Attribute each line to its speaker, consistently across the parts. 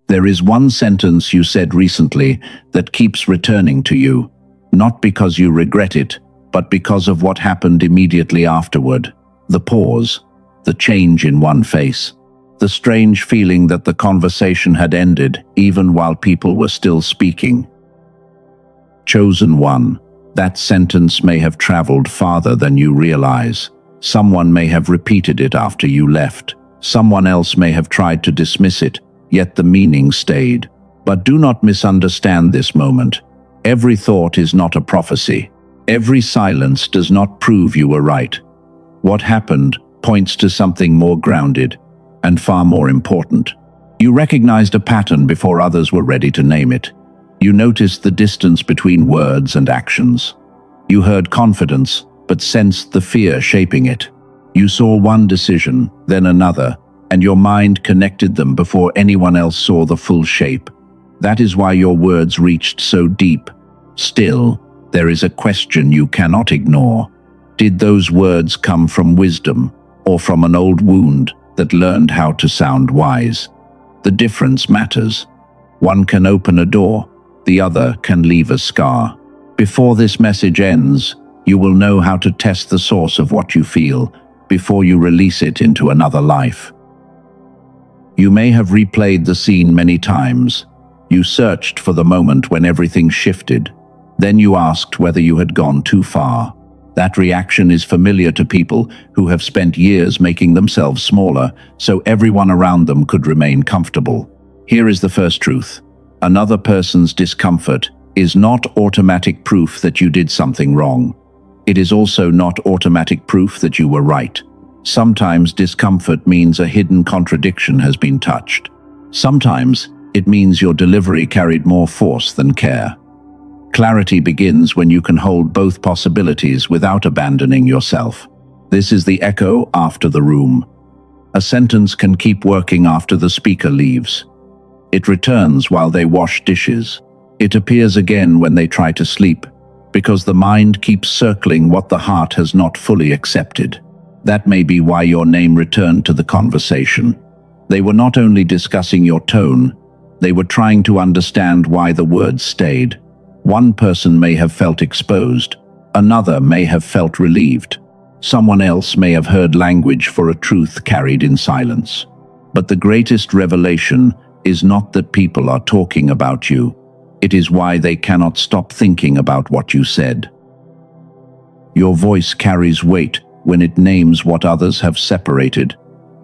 Speaker 1: There is one sentence you said recently that keeps returning to you, not because you regret it, but because of what happened immediately afterward. The pause, the change in one face, the strange feeling that the conversation had ended even while people were still speaking. Chosen one. That sentence may have traveled farther than you realize. Someone may have repeated it after you left. Someone else may have tried to dismiss it, yet the meaning stayed. But do not misunderstand this moment. Every thought is not a prophecy. Every silence does not prove you were right. What happened points to something more grounded and far more important. You recognized a pattern before others were ready to name it. You noticed the distance between words and actions. You heard confidence, but sensed the fear shaping it. You saw one decision, then another, and your mind connected them before anyone else saw the full shape. That is why your words reached so deep. Still, there is a question you cannot ignore. Did those words come from wisdom, or from an old wound that learned how to sound wise? The difference matters. One can open a door, the other can leave a scar. Before this message ends, you will know how to test the source of what you feel before you release it into another life. You may have replayed the scene many times. You searched for the moment when everything shifted. Then you asked whether you had gone too far. That reaction is familiar to people who have spent years making themselves smaller so everyone around them could remain comfortable. Here is the first truth. Another person's discomfort is not automatic proof that you did something wrong. It is also not automatic proof that you were right. Sometimes discomfort means a hidden contradiction has been touched. Sometimes it means your delivery carried more force than care. Clarity begins when you can hold both possibilities without abandoning yourself. This is the echo after the room. A sentence can keep working after the speaker leaves. It returns while they wash dishes. It appears again when they try to sleep, because the mind keeps circling what the heart has not fully accepted. That may be why your name returned to the conversation. They were not only discussing your tone, they were trying to understand why the words stayed. One person may have felt exposed, another may have felt relieved. Someone else may have heard language for a truth carried in silence. But the greatest revelation is not that people are talking about you. It is why they cannot stop thinking about what you said. Your voice carries weight when it names what others have separated.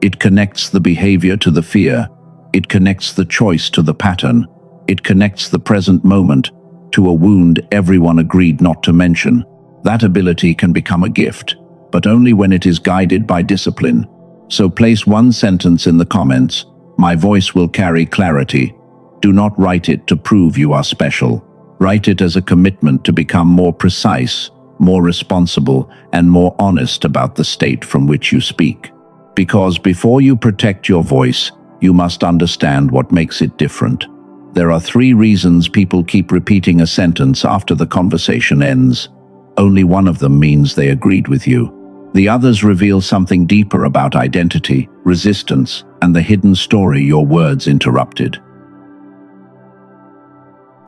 Speaker 1: It connects the behavior to the fear. It connects the choice to the pattern. It connects the present moment to a wound everyone agreed not to mention. That ability can become a gift, but only when it is guided by discipline. So place one sentence in the comments. My voice will carry clarity. Do not write it to prove you are special. Write it as a commitment to become more precise, more responsible, and more honest about the state from which you speak. Because before you protect your voice, you must understand what makes it different. There are 3 reasons people keep repeating a sentence after the conversation ends. Only one of them means they agreed with you. The others reveal something deeper about identity, resistance, and the hidden story your words interrupted.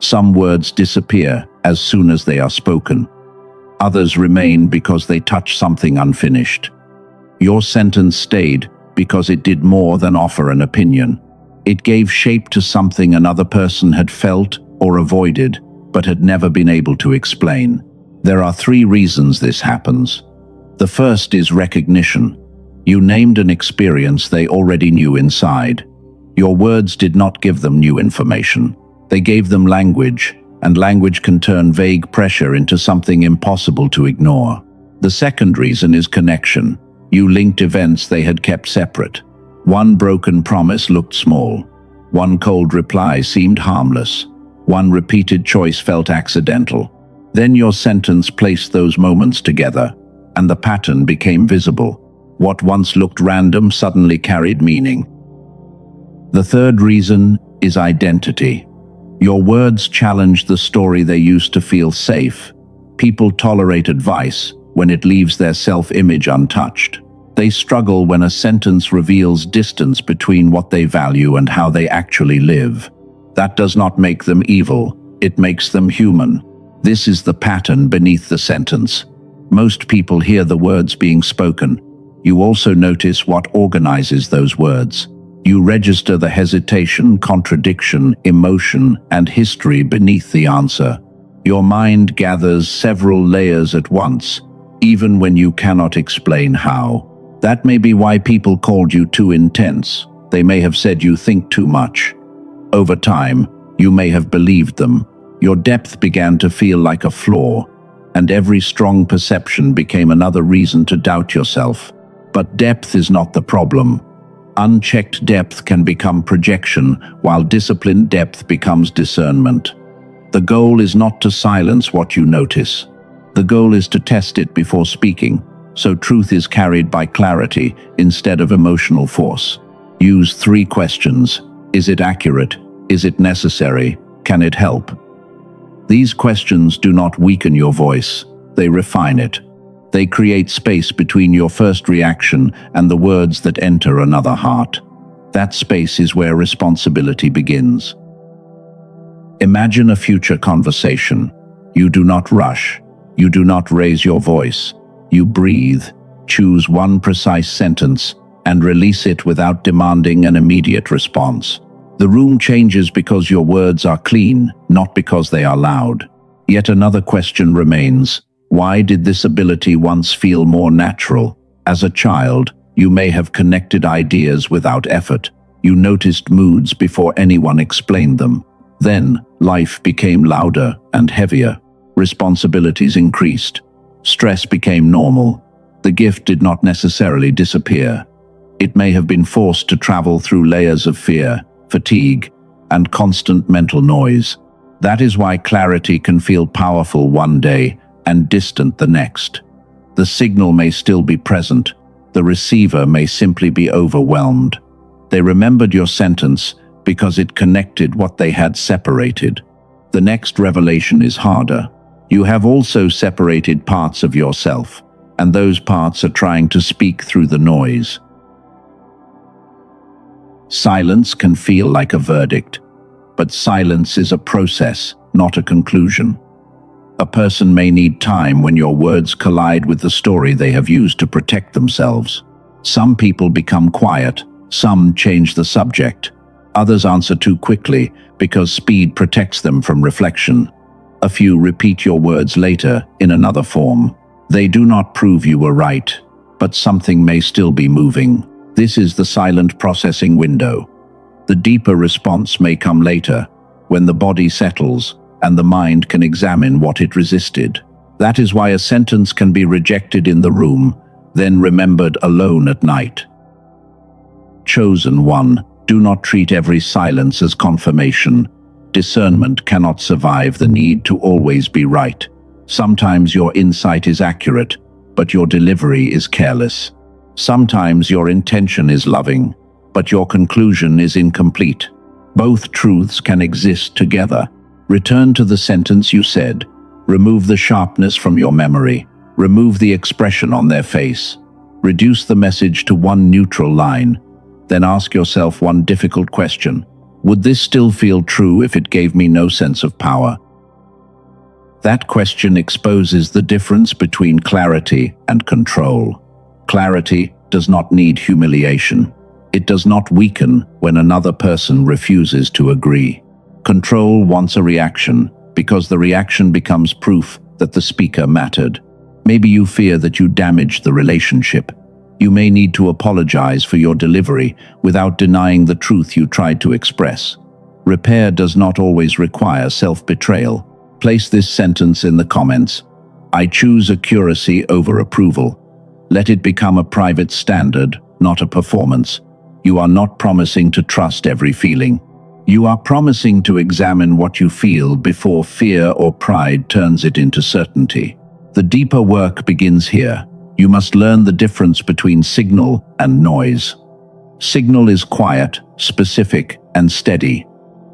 Speaker 1: Some words disappear as soon as they are spoken. Others remain because they touch something unfinished. Your sentence stayed because it did more than offer an opinion. It gave shape to something another person had felt or avoided, but had never been able to explain. There are 3 reasons this happens. The first is recognition. You named an experience they already knew inside. Your words did not give them new information. They gave them language, and language can turn vague pressure into something impossible to ignore. The second reason is connection. You linked events they had kept separate. One broken promise looked small. One cold reply seemed harmless. One repeated choice felt accidental. Then your sentence placed those moments together, and the pattern became visible. What once looked random suddenly carried meaning. The third reason is identity. Your words challenged the story they used to feel safe. People tolerate advice when it leaves their self-image untouched. They struggle when a sentence reveals distance between what they value and how they actually live. That does not make them evil, it makes them human. This is the pattern beneath the sentence. Most people hear the words being spoken. You also notice what organizes those words. You register the hesitation, contradiction, emotion, and history beneath the answer. Your mind gathers several layers at once, even when you cannot explain how. That may be why people called you too intense. They may have said you think too much. Over time, you may have believed them. Your depth began to feel like a flaw, and every strong perception became another reason to doubt yourself. But depth is not the problem. Unchecked depth can become projection, while disciplined depth becomes discernment. The goal is not to silence what you notice. The goal is to test it before speaking, so truth is carried by clarity instead of emotional force. Use 3 questions. Is it accurate? Is it necessary? Can it help? These questions do not weaken your voice, they refine it. They create space between your first reaction and the words that enter another heart. That space is where responsibility begins. Imagine a future conversation. You do not rush. You do not raise your voice. You breathe, choose one precise sentence, and release it without demanding an immediate response. The room changes because your words are clean, not because they are loud. Yet another question remains. Why did this ability once feel more natural? As a child, you may have connected ideas without effort. You noticed moods before anyone explained them. Then, life became louder and heavier. Responsibilities increased. Stress became normal. The gift did not necessarily disappear. It may have been forced to travel through layers of fear, fatigue, and constant mental noise. That is why clarity can feel powerful one day and distant the next. The signal may still be present. The receiver may simply be overwhelmed. They remembered your sentence because it connected what they had separated. The next revelation is harder. You have also separated parts of yourself, and those parts are trying to speak through the noise. Silence can feel like a verdict, but silence is a process, not a conclusion. A person may need time when your words collide with the story they have used to protect themselves. Some people become quiet, some change the subject. Others answer too quickly because speed protects them from reflection. A few repeat your words later in another form. They do not prove you were right, but something may still be moving. This is the silent processing window. The deeper response may come later, when the body settles and the mind can examine what it resisted. That is why a sentence can be rejected in the room, then remembered alone at night. Chosen one, do not treat every silence as confirmation. Discernment cannot survive the need to always be right. Sometimes your insight is accurate, but your delivery is careless. Sometimes your intention is loving, but your conclusion is incomplete. Both truths can exist together. Return to the sentence you said. Remove the sharpness from your memory. Remove the expression on their face. Reduce the message to one neutral line. Then ask yourself one difficult question. Would this still feel true if it gave me no sense of power? That question exposes the difference between clarity and control. Clarity does not need humiliation. It does not weaken when another person refuses to agree. Control wants a reaction because the reaction becomes proof that the speaker mattered. Maybe you fear that you damaged the relationship. You may need to apologize for your delivery without denying the truth you tried to express. Repair does not always require self-betrayal. Place this sentence in the comments. I choose accuracy over approval. Let it become a private standard, not a performance. You are not promising to trust every feeling. You are promising to examine what you feel before fear or pride turns it into certainty. The deeper work begins here. You must learn the difference between signal and noise. Signal is quiet, specific, and steady.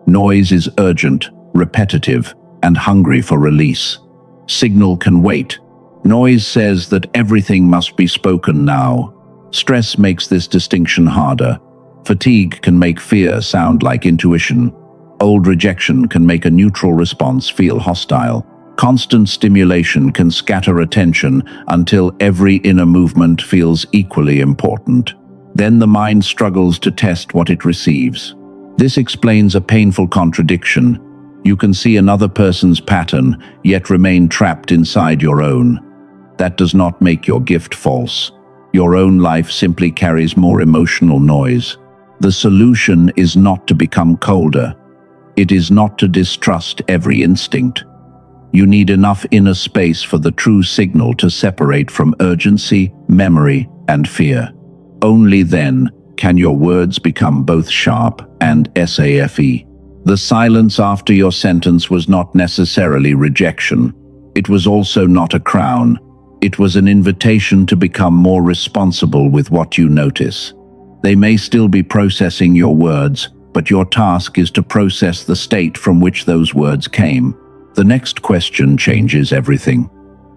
Speaker 1: Noise is urgent, repetitive, and hungry for release. Signal can wait. Noise says that everything must be spoken now. Stress makes this distinction harder. Fatigue can make fear sound like intuition. Old rejection can make a neutral response feel hostile. Constant stimulation can scatter attention until every inner movement feels equally important. Then the mind struggles to test what it receives. This explains a painful contradiction. You can see another person's pattern, yet remain trapped inside your own. That does not make your gift false. Your own life simply carries more emotional noise. The solution is not to become colder. It is not to distrust every instinct. You need enough inner space for the true signal to separate from urgency, memory, and fear. Only then can your words become both sharp and safe. The silence after your sentence was not necessarily rejection. It was also not a crown. It was an invitation to become more responsible with what you notice. They may still be processing your words, but your task is to process the state from which those words came. The next question changes everything.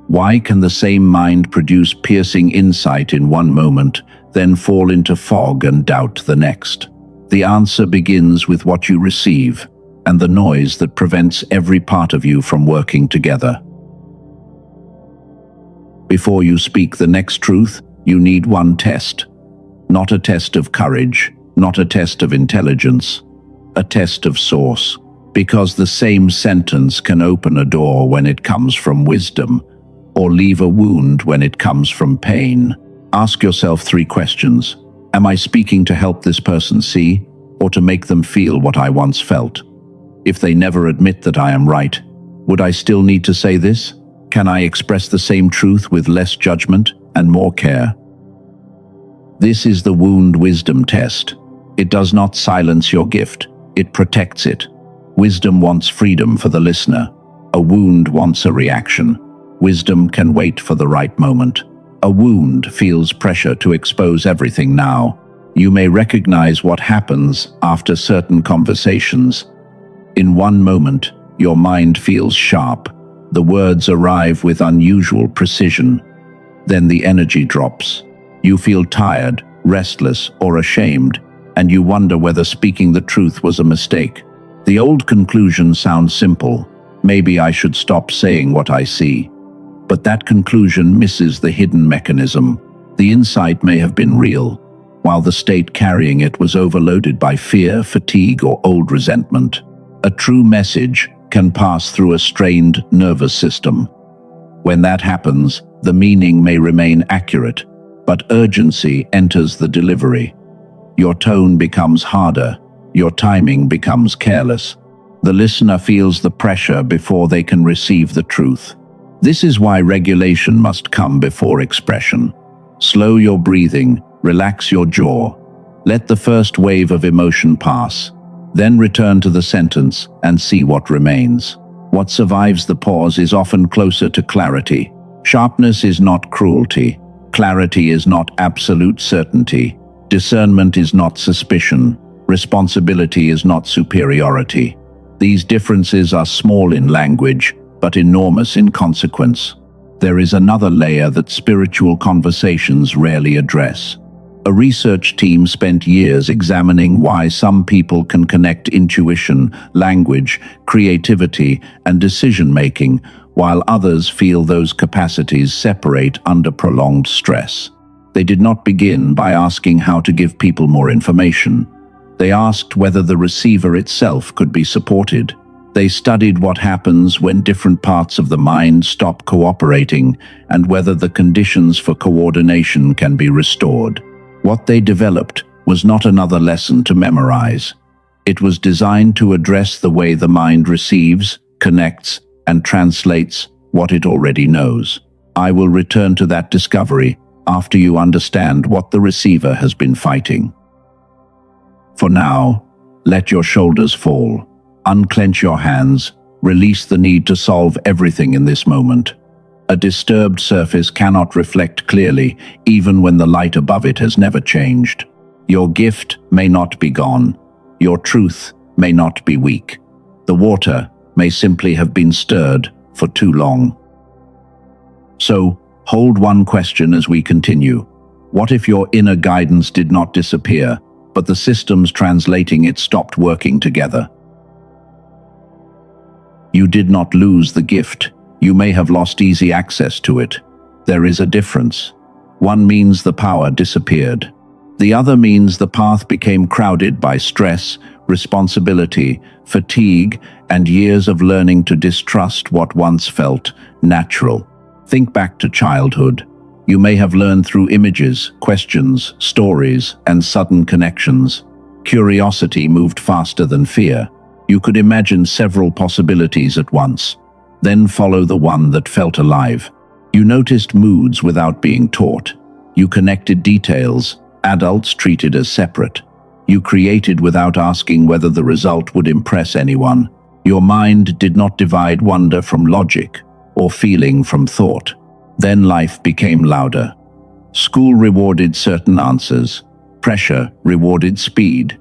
Speaker 1: Why can the same mind produce piercing insight in one moment, then fall into fog and doubt the next? The answer begins with what you receive, and the noise that prevents every part of you from working together. Before you speak the next truth, you need one test. Not a test of courage, not a test of intelligence, a test of source. Because the same sentence can open a door when it comes from wisdom, or leave a wound when it comes from pain. Ask yourself 3 questions. Am I speaking to help this person see, or to make them feel what I once felt? If they never admit that I am right, would I still need to say this? Can I express the same truth with less judgment and more care? This is the wound wisdom test. It does not silence your gift, it protects it. Wisdom wants freedom for the listener. A wound wants a reaction. Wisdom can wait for the right moment. A wound feels pressure to expose everything now. You may recognize what happens after certain conversations. In one moment, your mind feels sharp. The words arrive with unusual precision. Then the energy drops. You feel tired, restless, or ashamed, and you wonder whether speaking the truth was a mistake. The old conclusion sounds simple. Maybe I should stop saying what I see. But that conclusion misses the hidden mechanism. The insight may have been real, while the state carrying it was overloaded by fear, fatigue, or old resentment. A true message can pass through a strained nervous system. When that happens, the meaning may remain accurate, but urgency enters the delivery. Your tone becomes harder. Your timing becomes careless. The listener feels the pressure before they can receive the truth. This is why regulation must come before expression. Slow your breathing, relax your jaw. Let the first wave of emotion pass. Then return to the sentence and see what remains. What survives the pause is often closer to clarity. Sharpness is not cruelty. Clarity is not absolute certainty. Discernment is not suspicion. Responsibility is not superiority. These differences are small in language, but enormous in consequence. There is another layer that spiritual conversations rarely address. A research team spent years examining why some people can connect intuition, language, creativity, and decision-making, while others feel those capacities separate under prolonged stress. They did not begin by asking how to give people more information. They asked whether the receiver itself could be supported. They studied what happens when different parts of the mind stop cooperating and whether the conditions for coordination can be restored. What they developed was not another lesson to memorize. It was designed to address the way the mind receives, connects, and translates what it already knows. I will return to that discovery after you understand what the receiver has been fighting. For now, let your shoulders fall. Unclench your hands. Release the need to solve everything in this moment. A disturbed surface cannot reflect clearly, even when the light above it has never changed. Your gift may not be gone. Your truth may not be weak. The water may simply have been stirred for too long. So, hold one question as we continue. What if your inner guidance did not disappear, but the systems translating it stopped working together? You did not lose the gift. You may have lost easy access to it. There is a difference. One means the power disappeared. The other means the path became crowded by stress, responsibility, fatigue, and years of learning to distrust what once felt natural. Think back to childhood. You may have learned through images, questions, stories, and sudden connections. Curiosity moved faster than fear. You could imagine several possibilities at once, then follow the one that felt alive. You noticed moods without being taught. You connected details adults treated as separate. You created without asking whether the result would impress anyone. Your mind did not divide wonder from logic or feeling from thought. Then life became louder. School rewarded certain answers. Pressure rewarded speed.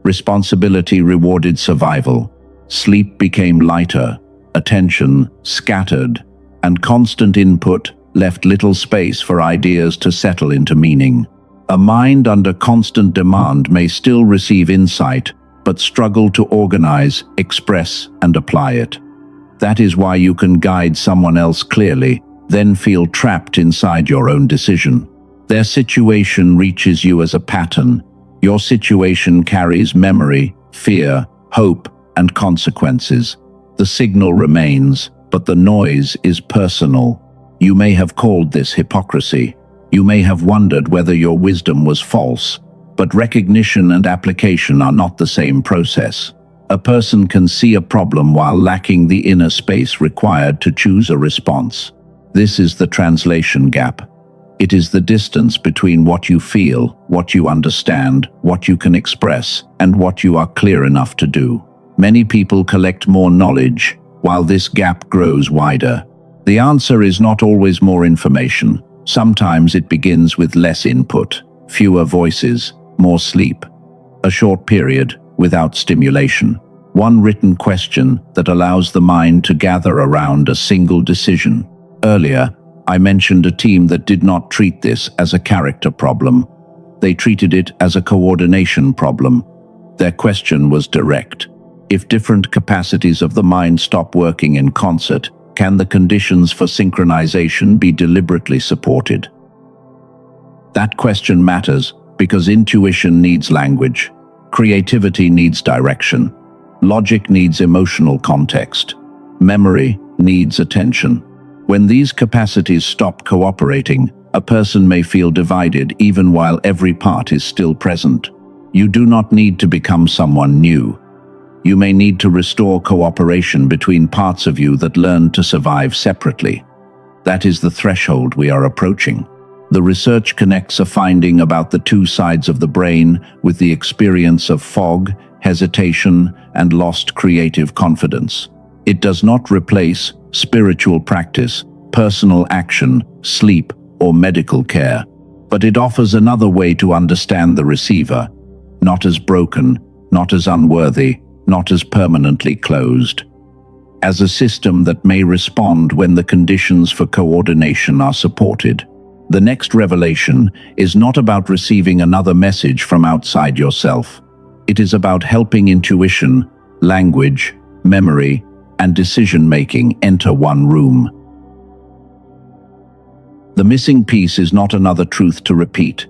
Speaker 1: Responsibility rewarded survival. Sleep became lighter. Attention scattered. And constant input left little space for ideas to settle into meaning. A mind under constant demand may still receive insight, but struggle to organize, express, and apply it. That is why you can guide someone else clearly, then feel trapped inside your own decision. Their situation reaches you as a pattern. Your situation carries memory, fear, hope, and consequences. The signal remains, but the noise is personal. You may have called this hypocrisy. You may have wondered whether your wisdom was false, but recognition and application are not the same process. A person can see a problem while lacking the inner space required to choose a response. This is the translation gap. It is the distance between what you feel, what you understand, what you can express, and what you are clear enough to do. Many people collect more knowledge, while this gap grows wider. The answer is not always more information. Sometimes it begins with less input, fewer voices, more sleep. A short period without stimulation. One written question that allows the mind to gather around a single decision. Earlier, I mentioned a team that did not treat this as a character problem. They treated it as a coordination problem. Their question was direct. If different capacities of the mind stop working in concert, can the conditions for synchronization be deliberately supported? That question matters because intuition needs language, creativity needs direction, logic needs emotional context, memory needs attention. When these capacities stop cooperating, a person may feel divided even while every part is still present. You do not need to become someone new. You may need to restore cooperation between parts of you that learned to survive separately. That is the threshold we are approaching. The research connects a finding about the two sides of the brain with the experience of fog, hesitation, and lost creative confidence. It does not replace spiritual practice, personal action, sleep, or medical care, but it offers another way to understand the receiver, not as broken, not as unworthy, not as permanently closed, as a system that may respond when the conditions for coordination are supported. The next revelation is not about receiving another message from outside yourself. It is about helping intuition, language, memory, and decision-making enter one room. The missing piece is not another truth to repeat.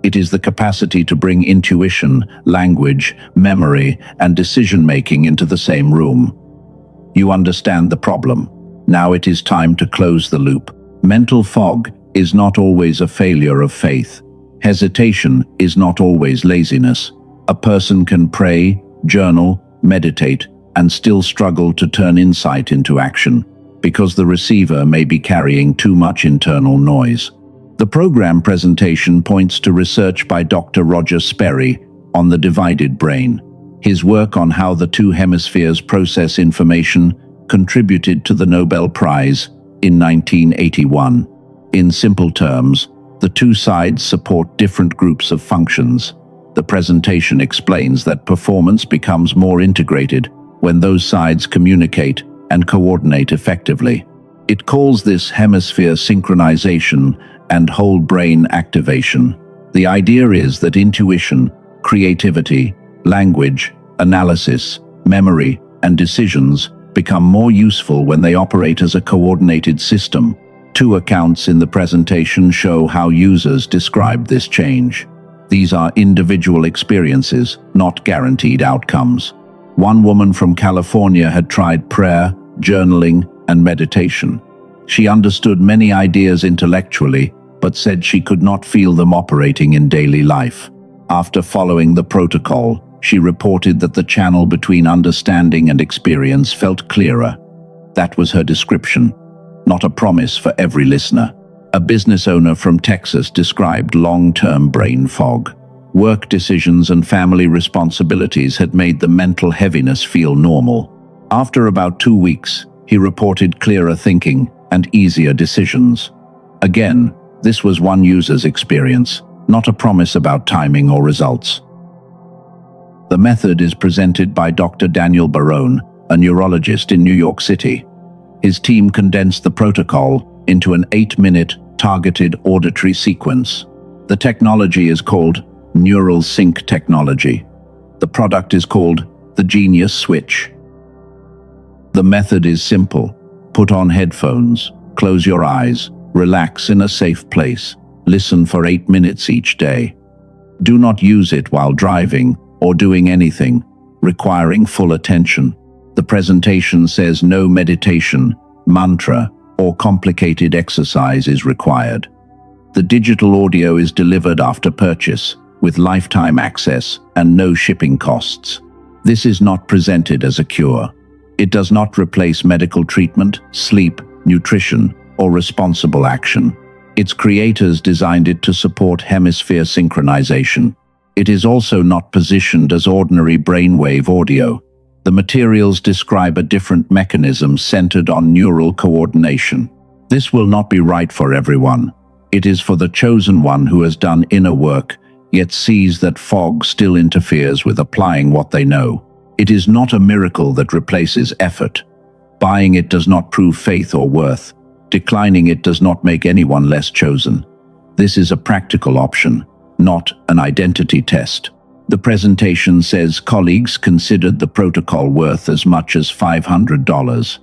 Speaker 1: It is the capacity to bring intuition, language, memory, and decision-making into the same room. You understand the problem. Now it is time to close the loop. Mental fog is not always a failure of faith. Hesitation is not always laziness. A person can pray, journal, meditate, and still struggle to turn insight into action, because the receiver may be carrying too much internal noise. The program presentation points to research by Dr. Roger Sperry on the divided brain. His work on how the two hemispheres process information contributed to the Nobel Prize in 1981. In simple terms, the two sides support different groups of functions. The presentation explains that performance becomes more integrated when those sides communicate and coordinate effectively. It calls this hemisphere synchronization and whole brain activation. The idea is that intuition, creativity, language, analysis, memory, and decisions become more useful when they operate as a coordinated system. Two accounts in the presentation show how users describe this change. These are individual experiences, not guaranteed outcomes. One woman from California had tried prayer, journaling, and meditation. She understood many ideas intellectually, but said she could not feel them operating in daily life. After following the protocol, she reported that the channel between understanding and experience felt clearer. That was her description, not a promise for every listener. A business owner from Texas described long-term brain fog. Work decisions and family responsibilities had made the mental heaviness feel normal. After about 2 weeks, he reported clearer thinking and easier decisions. Again, this was one user's experience, not a promise about timing or results. The method is presented by Dr. Daniel Barone, a neurologist in New York City. His team condensed the protocol into an 8-minute targeted auditory sequence. The technology is called neural sync technology. The product is called the Genius Switch. The method is simple. Put on headphones, close your eyes, relax in a safe place, listen for 8 minutes each day. Do not use it while driving or doing anything requiring full attention. The presentation says no meditation, mantra, or complicated exercise is required. The digital audio is delivered after purchase, with lifetime access and no shipping costs. This is not presented as a cure. It does not replace medical treatment, sleep, nutrition, or responsible action. Its creators designed it to support hemisphere synchronization. It is also not positioned as ordinary brainwave audio. The materials describe a different mechanism centered on neural coordination. This will not be right for everyone. It is for the chosen one who has done inner work, yet sees that fog still interferes with applying what they know. It is not a miracle that replaces effort. Buying it does not prove faith or worth. Declining it does not make anyone less chosen. This is a practical option, not an identity test. The presentation says colleagues considered the protocol worth as much as $500.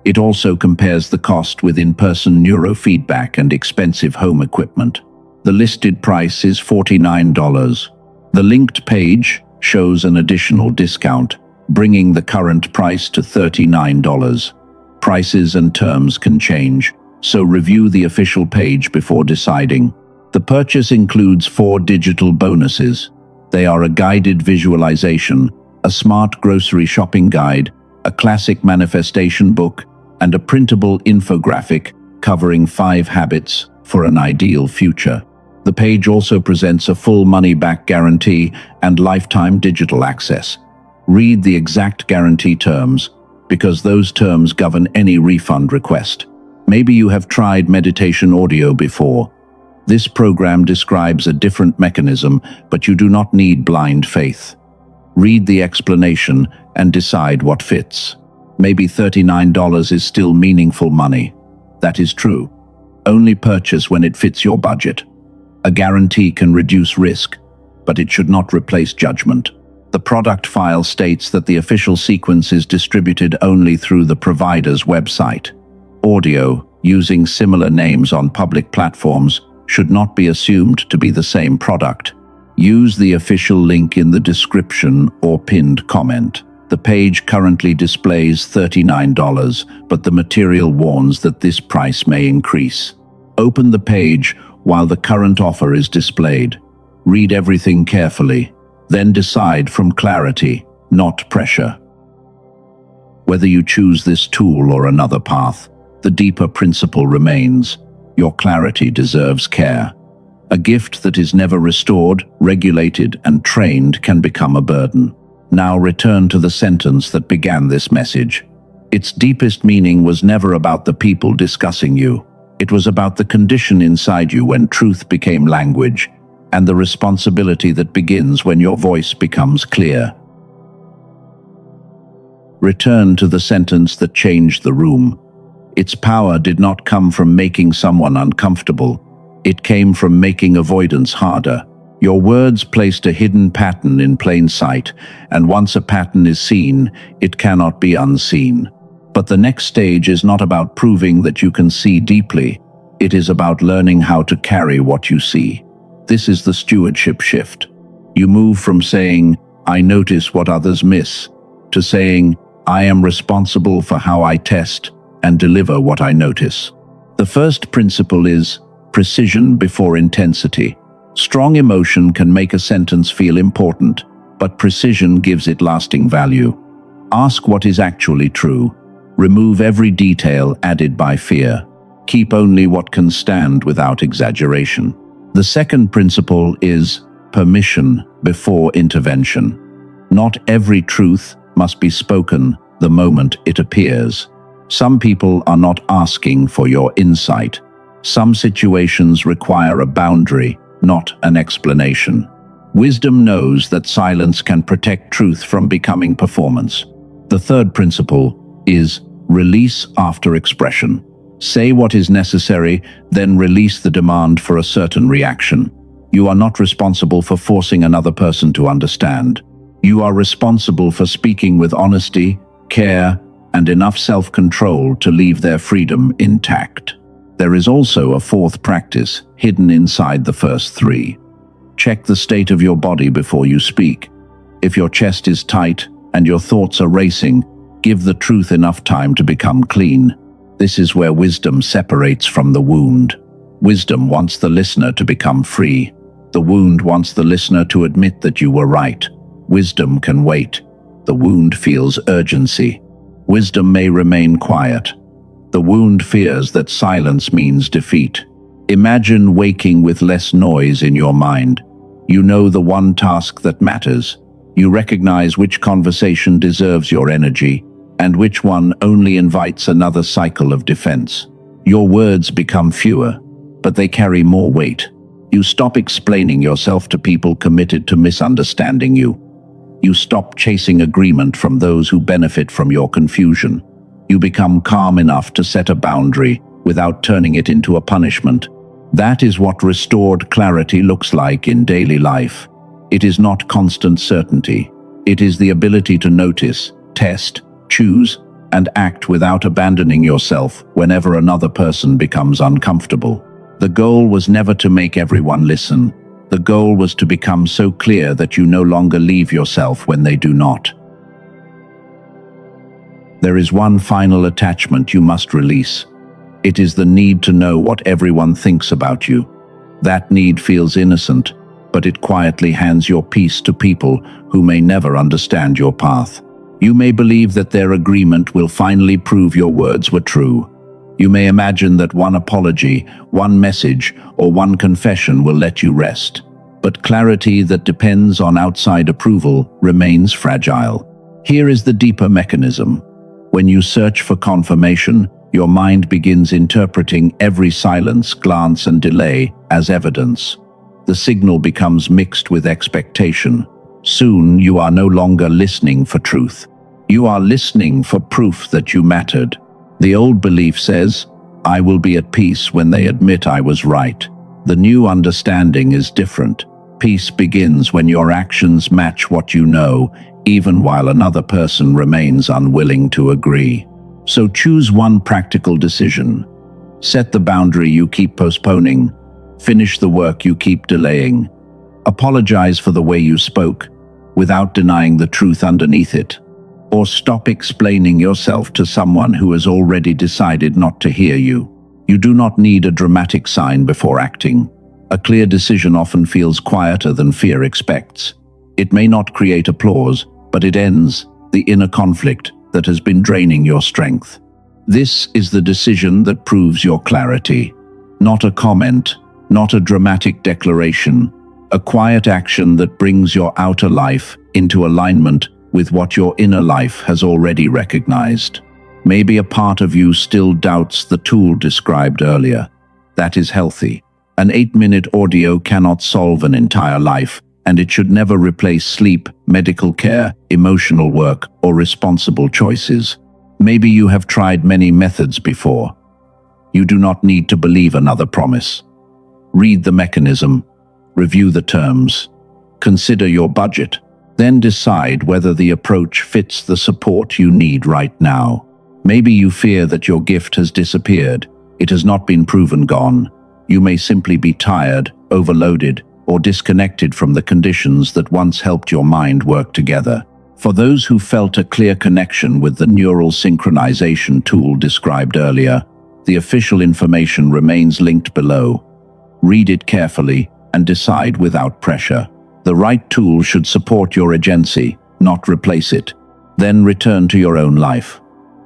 Speaker 1: It also compares the cost with in-person neurofeedback and expensive home equipment. The listed price is $49. The linked page shows an additional discount, bringing the current price to $39. Prices and terms can change, so review the official page before deciding. The purchase includes 4 digital bonuses. They are a guided visualization, a smart grocery shopping guide, a classic manifestation book, and a printable infographic covering 5 habits for an ideal future. The page also presents a full money-back guarantee and lifetime digital access. Read the exact guarantee terms, because those terms govern any refund request. Maybe you have tried meditation audio before. This program describes a different mechanism, but you do not need blind faith. Read the explanation and decide what fits. Maybe $39 is still meaningful money. That is true. Only purchase when it fits your budget. A guarantee can reduce risk, but it should not replace judgment. The product file states that the official sequence is distributed only through the provider's website. Audio, using similar names on public platforms, should not be assumed to be the same product. Use the official link in the description or pinned comment. The page currently displays $39, but the material warns that this price may increase. Open the page while the current offer is displayed. Read everything carefully, then decide from clarity, not pressure. Whether you choose this tool or another path, the deeper principle remains. Your clarity deserves care. A gift that is never restored, regulated, and trained can become a burden. Now return to the sentence that began this message. Its deepest meaning was never about the people discussing you. It was about the condition inside you when truth became language, and the responsibility that begins when your voice becomes clear. Return to the sentence that changed the room. Its power did not come from making someone uncomfortable. It came from making avoidance harder. Your words placed a hidden pattern in plain sight, and once a pattern is seen, it cannot be unseen. But the next stage is not about proving that you can see deeply. It is about learning how to carry what you see. This is the stewardship shift. You move from saying, "I notice what others miss," to saying, "I am responsible for how I test and deliver what I notice." The first principle is precision before intensity. Strong emotion can make a sentence feel important, but precision gives it lasting value. Ask what is actually true. Remove every detail added by fear. Keep only what can stand without exaggeration. The second principle is permission before intervention. Not every truth must be spoken the moment it appears. Some people are not asking for your insight. Some situations require a boundary, not an explanation. Wisdom knows that silence can protect truth from becoming performance. The third principle is release after expression. Say what is necessary, then release the demand for a certain reaction. You are not responsible for forcing another person to understand. You are responsible for speaking with honesty, care, and enough self-control to leave their freedom intact. There is also a fourth practice hidden inside the first three. Check the state of your body before you speak. If your chest is tight and your thoughts are racing, give the truth enough time to become clean. This is where wisdom separates from the wound. Wisdom wants the listener to become free. The wound wants the listener to admit that you were right. Wisdom can wait. The wound feels urgency. Wisdom may remain quiet. The wound fears that silence means defeat. Imagine waking with less noise in your mind. You know the one task that matters. You recognize which conversation deserves your energy and which one only invites another cycle of defense. Your words become fewer, but they carry more weight. You stop explaining yourself to people committed to misunderstanding you. You stop chasing agreement from those who benefit from your confusion. You become calm enough to set a boundary without turning it into a punishment. That is what restored clarity looks like in daily life. It is not constant certainty. It is the ability to notice, test, choose, and act without abandoning yourself whenever another person becomes uncomfortable. The goal was never to make everyone listen. The goal was to become so clear that you no longer leave yourself when they do not. There is one final attachment you must release. It is the need to know what everyone thinks about you. That need feels innocent, but it quietly hands your peace to people who may never understand your path. You may believe that their agreement will finally prove your words were true. You may imagine that one apology, one message, or one confession will let you rest. But clarity that depends on outside approval remains fragile. Here is the deeper mechanism. When you search for confirmation, your mind begins interpreting every silence, glance, and delay as evidence. The signal becomes mixed with expectation. Soon, you are no longer listening for truth. You are listening for proof that you mattered. The old belief says, "I will be at peace when they admit I was right." The new understanding is different. Peace begins when your actions match what you know, even while another person remains unwilling to agree. So choose one practical decision. Set the boundary you keep postponing. Finish the work you keep delaying. Apologize for the way you spoke, without denying the truth underneath it. Or stop explaining yourself to someone who has already decided not to hear you. You do not need a dramatic sign before acting. A clear decision often feels quieter than fear expects. It may not create applause, but it ends the inner conflict that has been draining your strength. This is the decision that proves your clarity. Not a comment, not a dramatic declaration, a quiet action that brings your outer life into alignment with what your inner life has already recognized. Maybe a part of you still doubts the tool described earlier. That is healthy. An 8-minute audio cannot solve an entire life, and it should never replace sleep, medical care, emotional work, or responsible choices. Maybe you have tried many methods before. You do not need to believe another promise. Read the mechanism, review the terms, consider your budget, then decide whether the approach fits the support you need right now. Maybe you fear that your gift has disappeared. It has not been proven gone. You may simply be tired, overloaded, or disconnected from the conditions that once helped your mind work together. For those who felt a clear connection with the neural synchronization tool described earlier, the official information remains linked below. Read it carefully and decide without pressure. The right tool should support your agency, not replace it. Then return to your own life.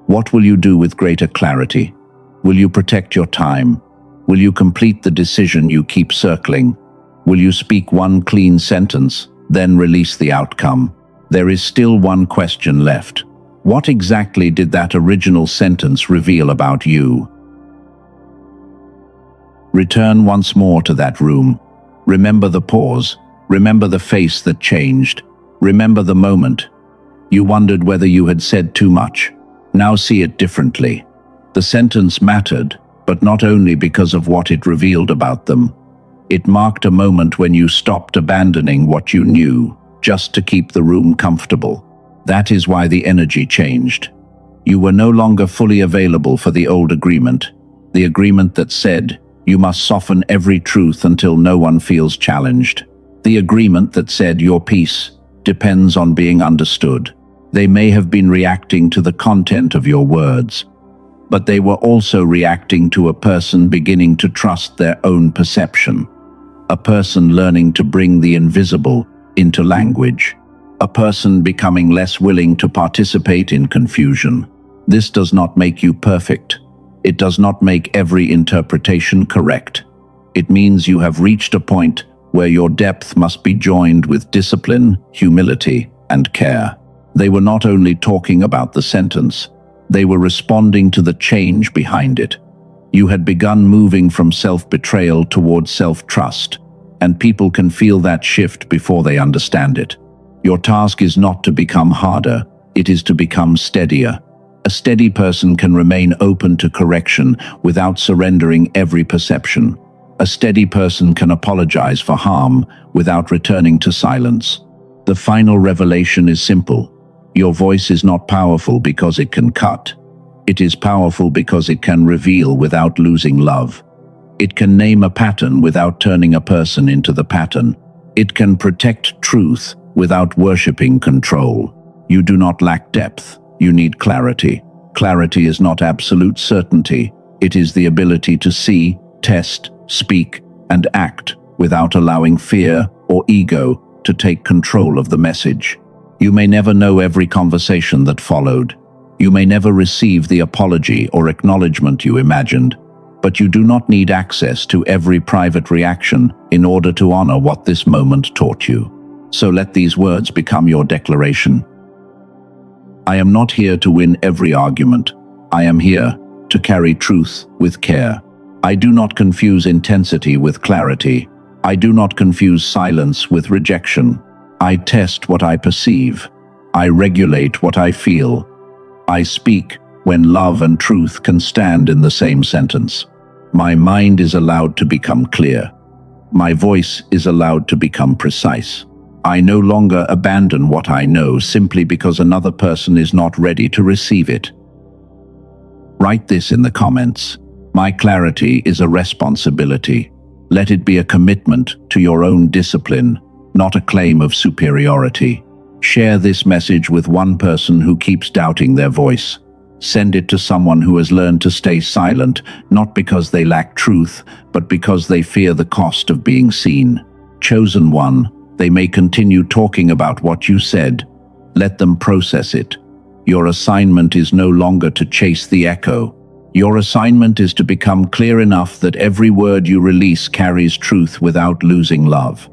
Speaker 1: What will you do with greater clarity? Will you protect your time? Will you complete the decision you keep circling? Will you speak one clean sentence, then release the outcome? There is still one question left. What exactly did that original sentence reveal about you? Return once more to that room. Remember the pause. Remember the face that changed. Remember the moment. You wondered whether you had said too much. Now see it differently. The sentence mattered, but not only because of what it revealed about them. It marked a moment when you stopped abandoning what you knew, just to keep the room comfortable. That is why the energy changed. You were no longer fully available for the old agreement, the agreement that said, you must soften every truth until no one feels challenged. The agreement that said your peace depends on being understood. They may have been reacting to the content of your words, but they were also reacting to a person beginning to trust their own perception. A person learning to bring the invisible into language. A person becoming less willing to participate in confusion. This does not make you perfect. It does not make every interpretation correct. It means you have reached a point where your depth must be joined with discipline, humility, and care. They were not only talking about the sentence, they were responding to the change behind it. You had begun moving from self-betrayal towards self-trust, and people can feel that shift before they understand it. Your task is not to become harder, it is to become steadier. A steady person can remain open to correction without surrendering every perception. A steady person can apologize for harm without returning to silence. The final revelation is simple. Your voice is not powerful because it can cut. It is powerful because it can reveal without losing love. It can name a pattern without turning a person into the pattern. It can protect truth without worshipping control. You do not lack depth. You need clarity. Clarity is not absolute certainty. It is the ability to see, test, speak, and act without allowing fear or ego to take control of the message. You may never know every conversation that followed. You may never receive the apology or acknowledgement you imagined, but you do not need access to every private reaction in order to honor what this moment taught you. So let these words become your declaration. I am not here to win every argument. I am here to carry truth with care. I do not confuse intensity with clarity. I do not confuse silence with rejection. I test what I perceive. I regulate what I feel. I speak when love and truth can stand in the same sentence. My mind is allowed to become clear. My voice is allowed to become precise. I no longer abandon what I know simply because another person is not ready to receive it. Write this in the comments. My clarity is a responsibility. Let it be a commitment to your own discipline, not a claim of superiority. Share this message with one person who keeps doubting their voice. Send it to someone who has learned to stay silent, not because they lack truth, but because they fear the cost of being seen. Chosen one, they may continue talking about what you said. Let them process it. Your assignment is no longer to chase the echo. Your assignment is to become clear enough that every word you release carries truth without losing love.